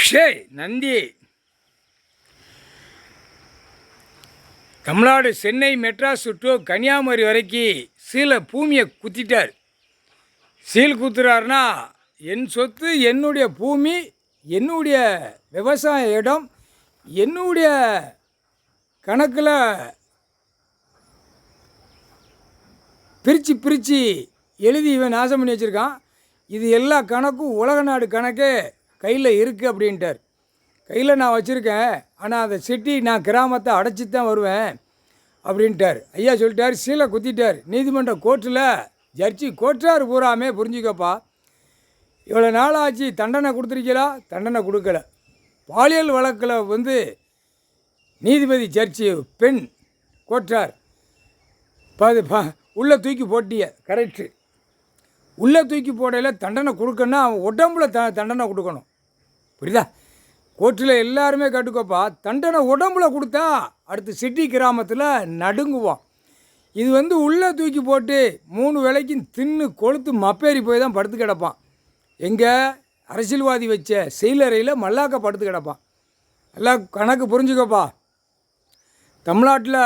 ஷே நந்தி தமிழ்நாடு சென்னை மெட்ராஸ் டு கன்னியாகுமரி வரைக்கும் சீலை பூமியை குத்திட்டார். சீல் குத்துறாருன்னா என் சொத்து, என்னுடைய பூமி, என்னுடைய விவசாய இடம், என்னுடைய கணக்கில் பிரித்து எழுதி இவன் நாசம் பண்ணி வச்சுருக்கான். இது எல்லா கணக்கும் உலக நாடு கணக்கே கையில் இருக்குது அப்படின்ட்டார். கையில் நான் வச்சுருக்கேன், ஆனால் அதை சிட்டி நான் கிராமத்தை அடைச்சி தான் வருவேன் அப்படின்ட்டார். ஐயா சொல்லிட்டார், சீலை குத்திட்டார். நீதிமன்ற கோர்ட்டில் ஜட்ஜி கோர்ட்டார் பூராமே புரிஞ்சுக்கப்பா, இவ்வளோ நாளாச்சு தண்டனை கொடுத்துருக்கீங்களா? தண்டனை கொடுக்கல. பாலியல் வழக்கில் நீதிபதி ஜட்ஜி பெண் கோர்ட்டார் உள்ளே தூக்கி போட்டிய கரெக்டு. உள்ளே தூக்கி போடையில் தண்டனை கொடுக்கணுன்னா அவன் உடம்புல தண்டனை கொடுக்கணும். புரியுதா? கோர்ட்டில் எல்லாருமே கட்டுக்கோப்பா, தண்டனை உடம்புல கொடுத்தா அடுத்து சிட்டி கிராமத்தில் நடுங்குவான். இது உள்ளே தூக்கி போட்டு 3 வேளைக்கும் தின்னு கொளுத்து மப்பேறி போய் தான் படுத்து கிடப்பான். எங்கே அரசியல்வாதி வச்ச செயலறையில் மல்லாக்க படுத்து கிடப்பான். எல்லாம் கணக்கு புரிஞ்சுக்கோப்பா. தமிழ்நாட்டில்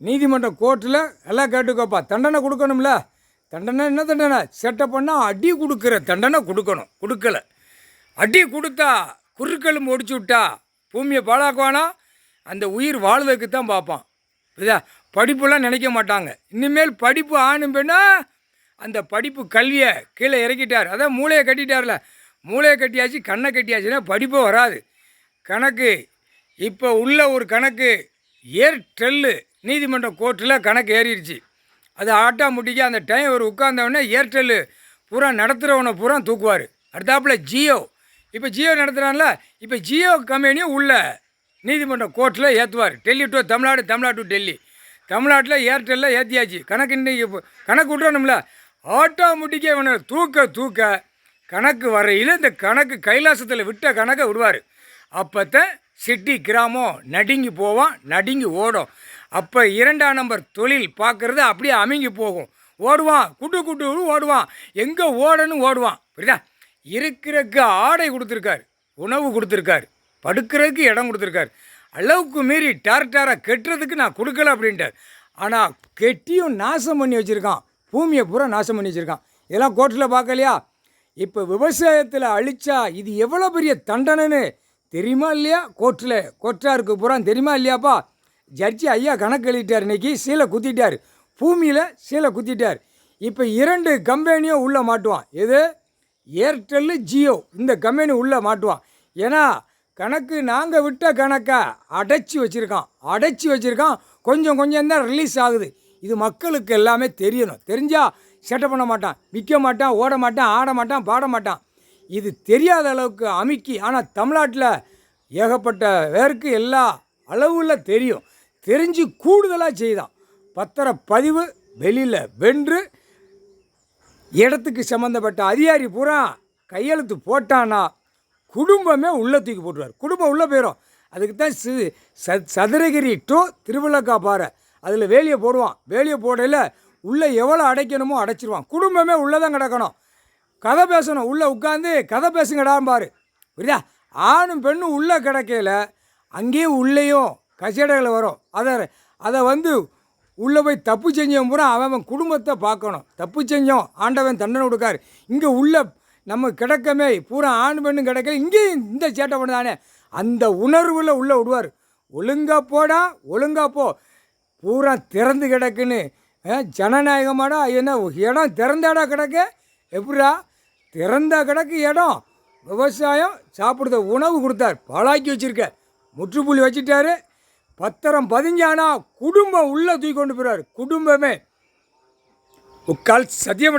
நீதிமன்ற கோர்ட்டில் எல்லாம் கேட்டுக்கோப்பா, தண்டனை கொடுக்கணும்ல. தண்டனை என்ன தண்டனை? செட்டப் பண்ணால் அடி கொடுக்குற தண்டனை கொடுக்கணும். கொடுக்கலை. அடி கொடுத்தா குறுக்களும் ஒடிச்சு விட்டா பூமியை பாழாக்குவானா? அந்த உயிர் வாழ்வதற்கு தான் பார்ப்பான். புரியுதா? படிப்புலாம் நினைக்க மாட்டாங்க. இனிமேல் படிப்பு ஆணும் பெண்ணா அந்த படிப்பு கல்வியை கீழே இறக்கிட்டார். அதான் மூளையை கட்டிட்டார்ல. மூளையை கட்டியாச்சு, கண்ணை கட்டியாச்சுன்னா படிப்பே வராது. கணக்கு இப்போ உள்ள ஒரு கணக்கு ஏர்டெல்லு நீதிமன்ற கோர்ட்டில் கணக்கு ஏறிடுச்சு. அது ஆட்டாமுட்டிக்கு அந்த டைம் ஒரு உட்கார்ந்தவொடனே ஏர்டெல்லு பூரா நடத்துகிறவனை பூரா தூக்குவார். அடுத்தாப்புல ஜியோ, இப்போ ஜியோ நடத்துகிறான்ல, இப்போ ஜியோ கம்பெனியும் உள்ள நீதிமன்ற கோர்ட்டில் ஏற்றுவார். Delhi to Tamil Nadu, Tamil Nadu to Delhi. தமிழ்நாட்டில் ஏர்டெல்லில் ஏற்றியாச்சு. கணக்கு இன்றைக்கி கணக்கு விட்றணும்ல. ஆட்டாமுட்டிக்கு இவனை தூக்க கணக்கு வரையில் இந்த கணக்கு கைலாசத்தில் விட்ட கணக்கை விடுவார். அப்போத்தான் சிட்டி கிராமம் நடுங்கி போவான், நடுங்கி ஓடும். அப்போ 2ஆம் நம்பர் தொழில் பார்க்குறது அப்படியே அமுங்கி போகும். ஓடுவான், குட்டு ஓடுவான், எங்கே ஓடணும் ஓடுவான். புரியுதா? இருக்கிறதுக்கு ஆடை கொடுத்துருக்கார், உணவு கொடுத்துருக்கார், படுக்கிறதுக்கு இடம் கொடுத்துருக்கார். அளவுக்கு மீறி டாராக கெட்டுறதுக்கு நான் கொடுக்கல அப்படின்ட்டார். ஆனால் கெட்டியும் நாசம் பண்ணி வச்சுருக்கான். பூமியை பூரா நாசம் பண்ணி வச்சுருக்கான். இதெல்லாம் கோர்ட்டில் பார்க்கலையா? இப்போ விவசாயத்தில் அழிச்சா இது எவ்வளோ பெரிய தண்டனைன்னு தெரியுமா இல்லையா? கோர்ட்டாருக்கு பூரா தெரியுமா இல்லையாப்பா? ஜட்ஜி ஐயா கணக்கு எழுதிட்டார். இன்றைக்கி சீலை குத்திட்டார், பூமியில் சீலை குத்திட்டார். இப்போ 2 கம்பெனியும் உள்ளே மாட்டுவான். எது? ஏர்டெல்லு, ஜியோ, இந்த கம்பெனி உள்ளே மாட்டுவான். ஏன்னா கணக்கு நாங்கள் விட்ட கணக்கை அடைச்சி வச்சுருக்கான். கொஞ்சம் தான் ரிலீஸ் ஆகுது. இது மக்களுக்கு எல்லாமே தெரியணும். தெரிஞ்சால் செட்டப் பண்ண மாட்டான், விற்க மாட்டான், ஓட மாட்டான், ஆட மாட்டான், பாட மாட்டான். இது தெரியாத அளவுக்கு அமுக்கி. ஆனால் தமிழ்நாட்டில் ஏகப்பட்ட பேருக்கு எல்லா அளவில் தெரியும். தெரிஞ்சு கூடுதலாக செய்தான். பத்திரப்பதிவு வெளியில் வென்று இடத்துக்கு சம்மந்தப்பட்ட அதிகாரி பூரா கையெழுத்து போட்டானா குடும்பமே உள்ளே தூக்கி போட்டுருவார். குடும்பம் உள்ளே போயிடும். அதுக்கு தான் சதுரகிரி டு திருவிழக்காப்பாறை அதில் வேலியை போடுவான். வேலியை போடையில் உள்ளே எவ்வளோ அடைக்கணுமோ அடைச்சிருவான். குடும்பமே உள்ளே தான் கிடக்கணும். கதை பேசணும். உள்ளே உட்காந்து கதை பேசுங்கடாம்பார். புரியுதா? ஆணும் பெண்ணும் உள்ளே கிடக்கையில் அங்கேயும் உள்ளேயும் கசேடைகளை வரும். அதை உள்ளே போய் தப்பு செஞ்சவன் பூரா அவன் குடும்பத்தை பார்க்கணும். தப்பு செஞ்சோம், ஆண்டவன் தண்டனை கொடுக்காரு. இங்கே உள்ள நம்ம கிடக்கமே பூரா ஆண் பெண்ணும் கிடக்க, இங்கேயும் இந்த சேட்டை பண்ணதானே அந்த உணர்வில் உள்ளே விடுவார். ஒழுங்காக போடா, ஒழுங்காக போ, பூரா திறந்து கிடக்குன்னு. ஜனநாயகமாடா என்ன இடம் திறந்தாடா கிடக்க? எப்படா திறந்தா கிடக்கு இடம்? விவசாயம் சாப்பிடுத உணவு கொடுத்தார், பாழாக்கி வச்சுருக்க, முற்றுப்புள்ளி வச்சுட்டாரு. பத்திரம் பதிஞ்சானா குடும்பம் உள்ளே தூக்கி கொண்டு போகிறார். குடும்பமே உட்கால் சத்தியமிடா.